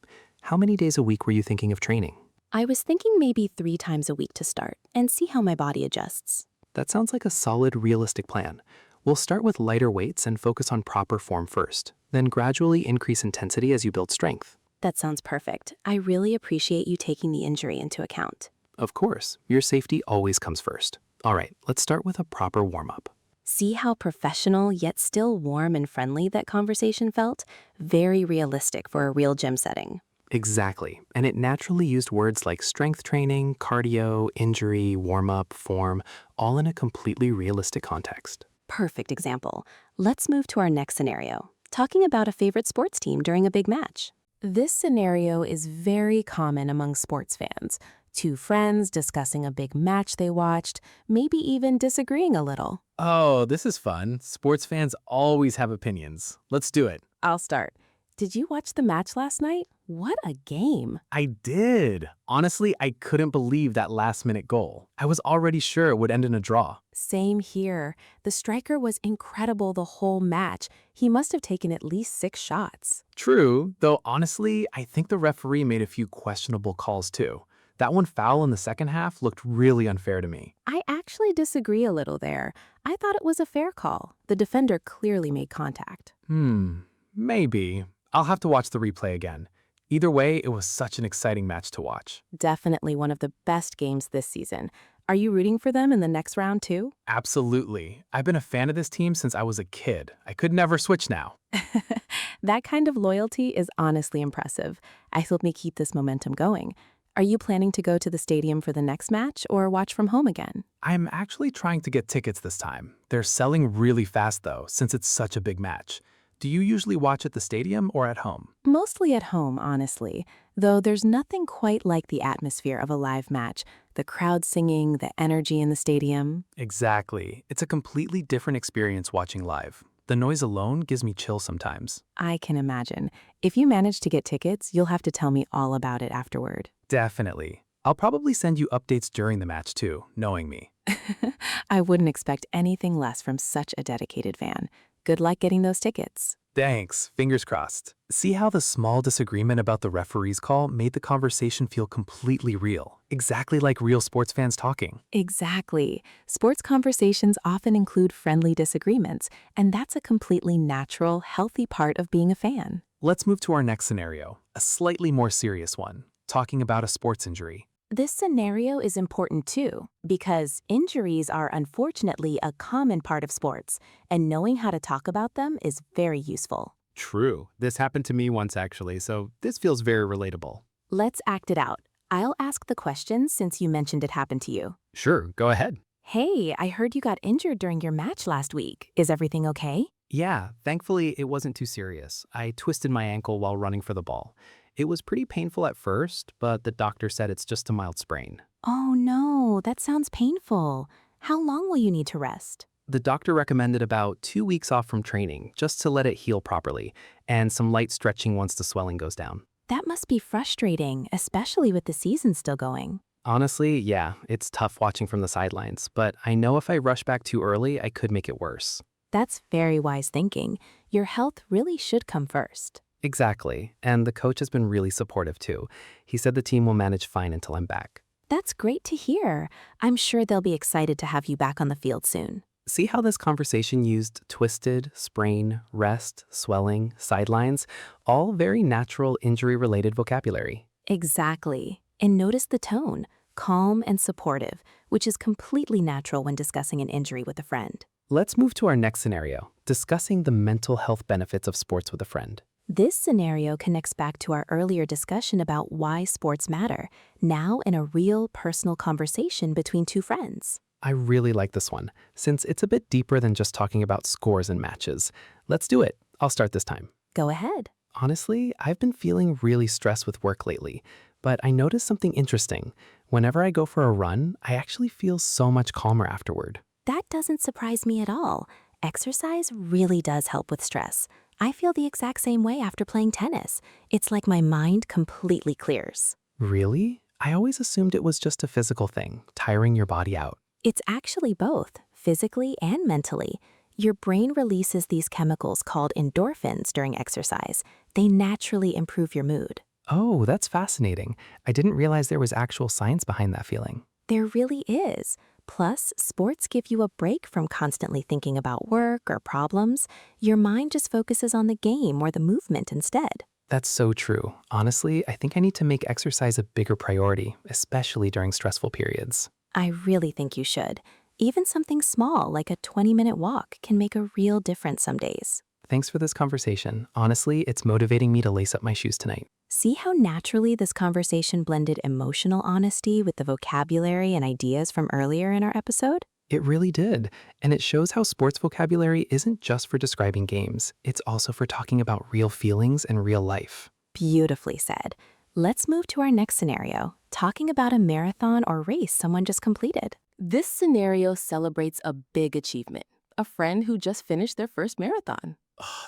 How many days a week were you thinking of training? I was thinking maybe 3 times a week to start and see how my body adjusts. That sounds like a solid, realistic plan. We'll start with lighter weights and focus on proper form first, then gradually increase intensity as you build strength. That sounds perfect. I really appreciate you taking the injury into account. Of course, your safety always comes first. All right, let's start with a proper warm-up. See how professional yet still warm and friendly that conversation felt? Very realistic for a real gym setting. Exactly, and it naturally used words like strength training, cardio, injury, warm-up, form, all in a completely realistic context. Perfect example. Let's move to our next scenario, talking about a favorite sports team during a big match. This scenario is very common among sports fans. 2 friends discussing a big match they watched, maybe even disagreeing a little. Oh, this is fun. Sports fans always have opinions. Let's do it. I'll start. Did you watch the match last night? What a game. I did. Honestly, I couldn't believe that last-minute goal. I was already sure it would end in a draw. Same here. The striker was incredible the whole match. He must have taken at least 6 shots. True, though honestly, I think the referee made a few questionable calls too. That one foul in the second half looked really unfair to me. I actually disagree a little there. I thought it was a fair call. The defender clearly made contact. Maybe. I'll have to watch the replay again. Either way, it was such an exciting match to watch. Definitely one of the best games this season. Are you rooting for them in the next round too? Absolutely. I've been a fan of this team since I was a kid. I could never switch now. That kind of loyalty is honestly impressive. I hope we keep this momentum going. Are you planning to go to the stadium for the next match or watch from home again? I'm actually trying to get tickets this time. They're selling really fast though, since it's such a big match. Do you usually watch at the stadium or at home? Mostly at home, honestly. Though there's nothing quite like the atmosphere of a live match. The crowd singing, the energy in the stadium. Exactly. It's a completely different experience watching live. The noise alone gives me chills sometimes. I can imagine. If you manage to get tickets, you'll have to tell me all about it afterward. Definitely. I'll probably send you updates during the match too, knowing me. I wouldn't expect anything less from such a dedicated fan. Good luck getting those tickets. Thanks. Fingers crossed. See how the small disagreement about the referee's call made the conversation feel completely real, exactly like real sports fans talking. Exactly. Sports conversations often include friendly disagreements, and that's a completely natural, healthy part of being a fan. Let's move to our next scenario, a slightly more serious one, talking about a sports injury. This scenario is important too, because injuries are unfortunately a common part of sports, and knowing how to talk about them is very useful. True. This happened to me once actually, so this feels very relatable. Let's act it out. I'll ask the questions since you mentioned it happened to you. Sure, go ahead. Hey, I heard you got injured during your match last week. Is everything okay? Yeah, thankfully it wasn't too serious. I twisted my ankle while running for the ball. It was pretty painful at first, but the doctor said it's just a mild sprain. Oh no, that sounds painful. How long will you need to rest? The doctor recommended about 2 weeks off from training just to let it heal properly, and some light stretching once the swelling goes down. That must be frustrating, especially with the season still going. Honestly, yeah, it's tough watching from the sidelines, but I know if I rush back too early, I could make it worse. That's very wise thinking. Your health really should come first. Exactly, and the coach has been really supportive too. He said the team will manage fine until I'm back. That's great to hear. I'm sure they'll be excited to have you back on the field soon. See how this conversation used twisted, sprain, rest, swelling, sidelines, all very natural injury-related vocabulary. Exactly. And notice the tone, calm and supportive, which is completely natural when discussing an injury with a friend. Let's move to our next scenario, discussing the mental health benefits of sports with a friend. This scenario connects back to our earlier discussion about why sports matter, now in a real personal conversation between two friends. I really like this one, since it's a bit deeper than just talking about scores and matches. Let's do it. I'll start this time. Go ahead. Honestly, I've been feeling really stressed with work lately, but I noticed something interesting. Whenever I go for a run, I actually feel so much calmer afterward. That doesn't surprise me at all. Exercise really does help with stress. I feel the exact same way after playing tennis. It's like my mind completely clears. Really? I always assumed it was just a physical thing, tiring your body out. It's actually both, physically and mentally. Your brain releases these chemicals called endorphins during exercise. They naturally improve your mood. Oh, that's fascinating. I didn't realize there was actual science behind that feeling. There really is. Plus, sports give you a break from constantly thinking about work or problems. Your mind just focuses on the game or the movement instead. That's so true. Honestly, I think I need to make exercise a bigger priority, especially during stressful periods. I really think you should. Even something small like a 20-minute walk can make a real difference some days. Thanks for this conversation. Honestly, it's motivating me to lace up my shoes tonight. See how naturally this conversation blended emotional honesty with the vocabulary and ideas from earlier in our episode? It really did. And it shows how sports vocabulary isn't just for describing games. It's also for talking about real feelings and real life. Beautifully said. Let's move to our next scenario, talking about a marathon or race someone just completed. This scenario celebrates a big achievement, a friend who just finished their first marathon.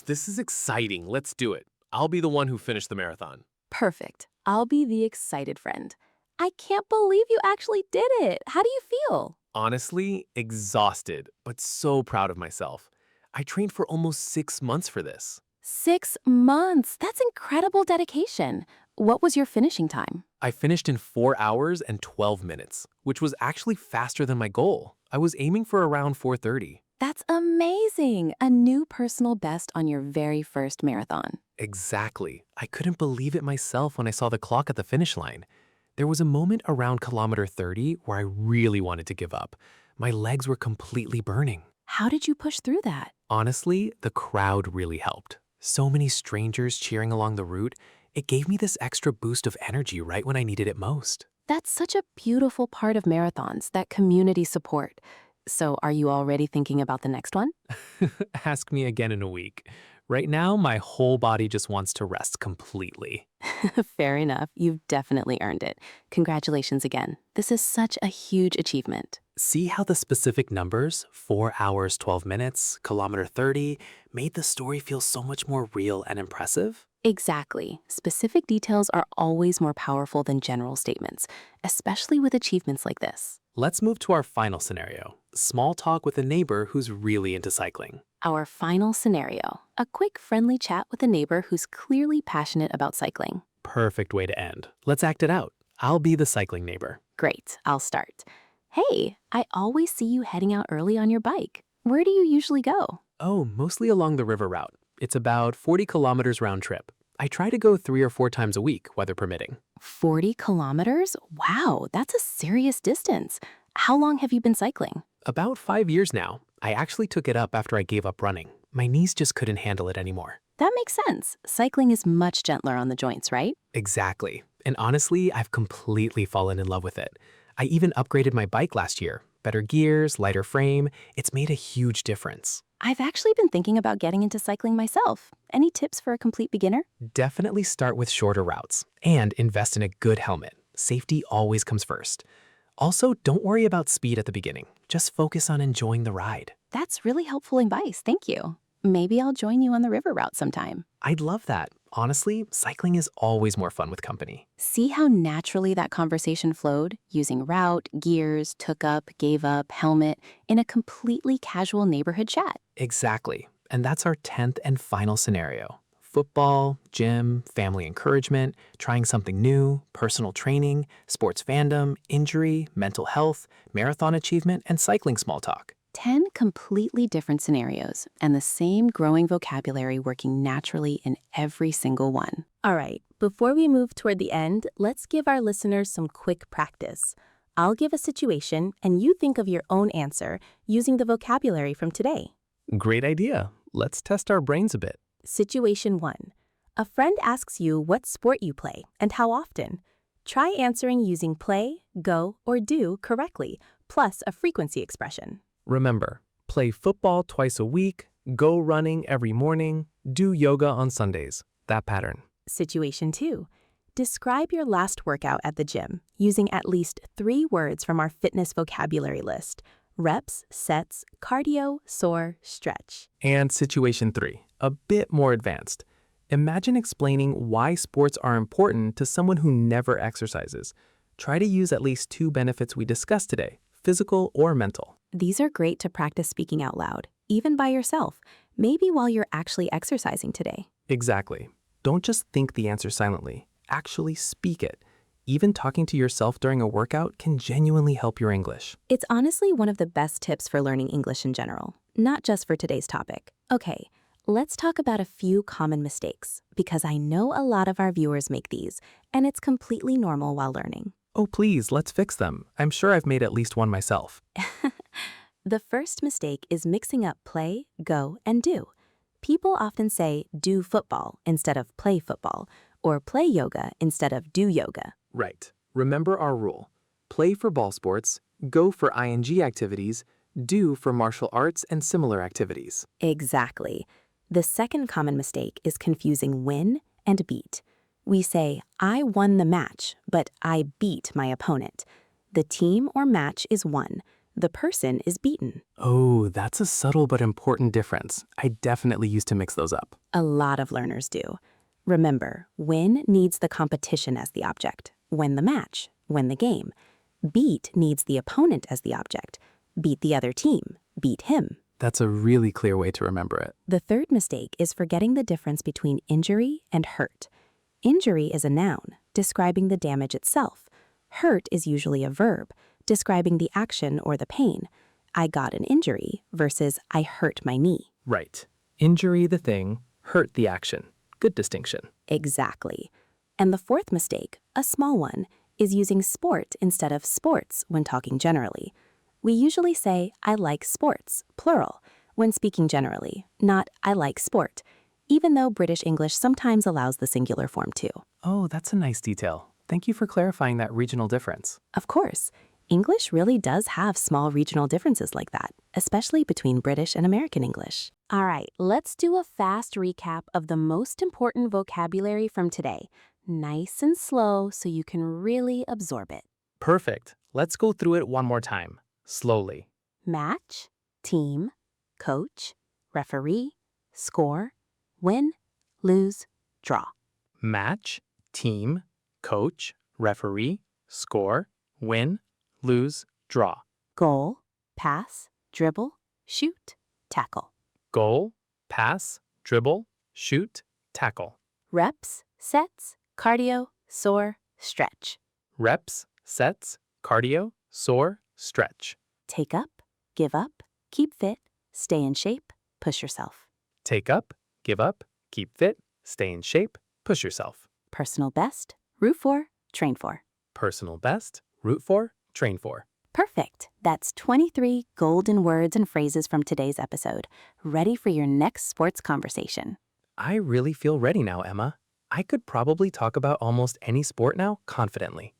This is exciting. Let's do it. I'll be the one who finished the marathon. Perfect. I'll be the excited friend. I can't believe you actually did it. How do you feel? Honestly, exhausted, but so proud of myself. I trained for almost 6 months for this. 6 months. That's incredible dedication. What was your finishing time? I finished in 4 hours and 12 minutes, which was actually faster than my goal. I was aiming for around 4:30. That's amazing. A new personal best on your very first marathon. Exactly. I couldn't believe it myself when I saw the clock at the finish line. There was a moment around kilometer 30 where I really wanted to give up. My legs were completely burning. How did you push through that? Honestly, the crowd really helped. So many strangers cheering along the route. It gave me this extra boost of energy right when I needed it most. That's such a beautiful part of marathons, that community support. So are you already thinking about the next one? Ask me again in a week. Right now, my whole body just wants to rest completely. Fair enough. You've definitely earned it. Congratulations again. This is such a huge achievement. See how the specific numbers, 4 hours, 12 minutes, kilometer 30, made the story feel so much more real and impressive? Exactly. Specific details are always more powerful than general statements, especially with achievements like this. Let's move to our final scenario, small talk with a neighbor who's really into cycling. Our final scenario, a quick friendly chat with a neighbor who's clearly passionate about cycling. Perfect way to end. Let's act it out. I'll be the cycling neighbor. Great, I'll start. Hey, I always see you heading out early on your bike. Where do you usually go? Oh, mostly along the river route. It's about 40 kilometers round trip. I try to go 3 or 4 times a week, weather permitting. 40 kilometers? Wow, that's a serious distance. How long have you been cycling? About 5 years now. I actually took it up after I gave up running. My knees just couldn't handle it anymore. That makes sense. Cycling is much gentler on the joints, right? Exactly. And honestly, I've completely fallen in love with it. I even upgraded my bike last year. Better gears, lighter frame, it's made a huge difference. I've actually been thinking about getting into cycling myself. Any tips for a complete beginner? Definitely start with shorter routes and invest in a good helmet. Safety always comes first. Also, don't worry about speed at the beginning. Just focus on enjoying the ride. That's really helpful advice, thank you. Maybe I'll join you on the river route sometime. I'd love that. Honestly, cycling is always more fun with company. See how naturally that conversation flowed, using route, gears, took up, gave up, helmet, in a completely casual neighborhood chat. Exactly. And that's our 10th and final scenario. Football, gym, family encouragement, trying something new, personal training, sports fandom, injury, mental health, marathon achievement, and cycling small talk. 10 completely different scenarios, and the same growing vocabulary working naturally in every single one. All right, before we move toward the end, let's give our listeners some quick practice. I'll give a situation, and you think of your own answer using the vocabulary from today. Great idea. Let's test our brains a bit. Situation 1. A friend asks you what sport you play and how often. Try answering using play, go, or do correctly, plus a frequency expression. Remember, play football twice a week, go running every morning, do yoga on Sundays. That pattern. Situation 2. Describe your last workout at the gym using at least 3 words from our fitness vocabulary list: reps, sets, cardio, sore, stretch. And situation 3, a bit more advanced. Imagine explaining why sports are important to someone who never exercises. Try to use at least 2 benefits we discussed today, physical or mental. These are great to practice speaking out loud, even by yourself, maybe while you're actually exercising today. Exactly. Don't just think the answer silently. Actually speak it. Even talking to yourself during a workout can genuinely help your English. It's honestly one of the best tips for learning English in general, not just for today's topic. Okay, let's talk about a few common mistakes, because I know a lot of our viewers make these, and it's completely normal while learning. Oh, please, let's fix them. I'm sure I've made at least one myself. The first mistake is mixing up play, go, and do. People often say do football instead of play football, or play yoga instead of do yoga. Right. Remember our rule. Play for ball sports, go for ing activities, do for martial arts and similar activities. Exactly. The second common mistake is confusing win and beat. We say, I won the match, but I beat my opponent. The team or match is won. The person is beaten. Oh, that's a subtle but important difference. I definitely used to mix those up. A lot of learners do. Remember, win needs the competition as the object. Win the match. Win the game. Beat needs the opponent as the object. Beat the other team. Beat him. That's a really clear way to remember it. The third mistake is forgetting the difference between injury and hurt. Injury is a noun, describing the damage itself. Hurt is usually a verb, describing the action or the pain. I got an injury versus I hurt my knee. Right. Injury the thing, hurt the action. Good distinction. Exactly. And the fourth mistake, a small one, is using sport instead of sports when talking generally. We usually say, I like sports, plural, when speaking generally, not I like sport, even though British English sometimes allows the singular form too. Oh, that's a nice detail. Thank you for clarifying that regional difference. Of course, English really does have small regional differences like that, especially between British and American English. All right, let's do a fast recap of the most important vocabulary from today. Nice and slow so you can really absorb it. Perfect. Let's go through it one more time. Slowly. Match, team, coach, referee, score, win, lose, draw. Match, team, coach, referee, score, win, lose, draw. Goal, pass, dribble, shoot, tackle. Goal, pass, dribble, shoot, tackle. Reps, sets, cardio, sore, stretch. Reps, sets, cardio, sore, stretch. Take up, give up, keep fit, stay in shape, push yourself. Take up, give up, keep fit, stay in shape, push yourself. Personal best, root for, train for. Personal best, root for, train for. Perfect. That's 23 golden words and phrases from today's episode, ready for your next sports conversation. I really feel ready now, Emma. I could probably talk about almost any sport now confidently.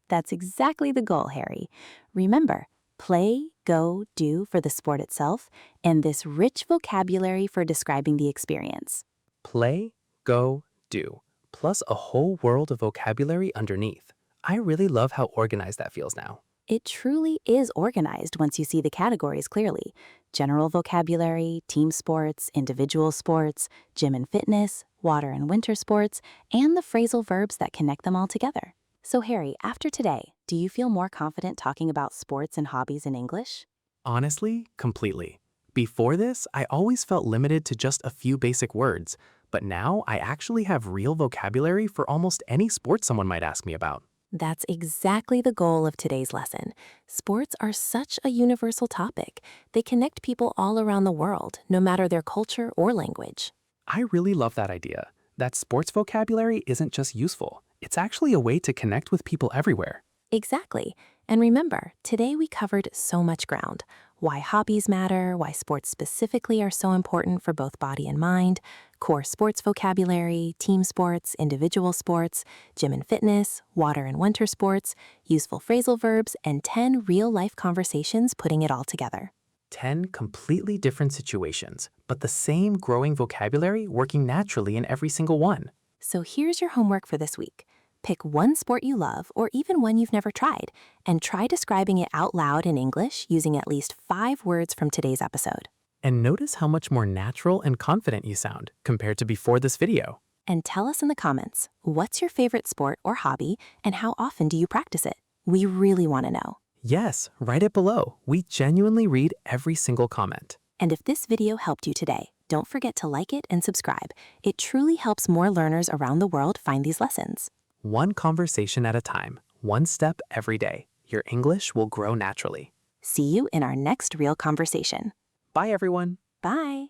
That's exactly the goal, Harry. Remember, Play, go, do for the sport itself, and this rich vocabulary for describing the experience. Play, go, do, plus a whole world of vocabulary underneath. I really love how organized that feels now. It truly is organized once you see the categories clearly. General vocabulary, team sports, individual sports, gym and fitness, water and winter sports, and the phrasal verbs that connect them all together. So Harry, after today, do you feel more confident talking about sports and hobbies in English? Honestly, completely. Before this, I always felt limited to just a few basic words, but now I actually have real vocabulary for almost any sport someone might ask me about. That's exactly the goal of today's lesson. Sports are such a universal topic. They connect people all around the world, no matter their culture or language. I really love that idea, that sports vocabulary isn't just useful, it's actually a way to connect with people everywhere. Exactly. And remember, today we covered so much ground. Why hobbies matter, why sports specifically are so important for both body and mind, core sports vocabulary, team sports, individual sports, gym and fitness, water and winter sports, useful phrasal verbs, and 10 real-life conversations putting it all together. 10 completely different situations, but the same growing vocabulary working naturally in every single one. So here's your homework for this week. Pick one sport you love or even one you've never tried, and try describing it out loud in English using at least 5 words from today's episode. And notice how much more natural and confident you sound compared to before this video. And tell us in the comments, what's your favorite sport or hobby and how often do you practice it? We really want to know. Yes, write it below. We genuinely read every single comment. And if this video helped you today, don't forget to like it and subscribe. It truly helps more learners around the world find these lessons. One conversation at a time, one step every day. Your English will grow naturally. See you in our next real conversation. Bye, everyone. Bye.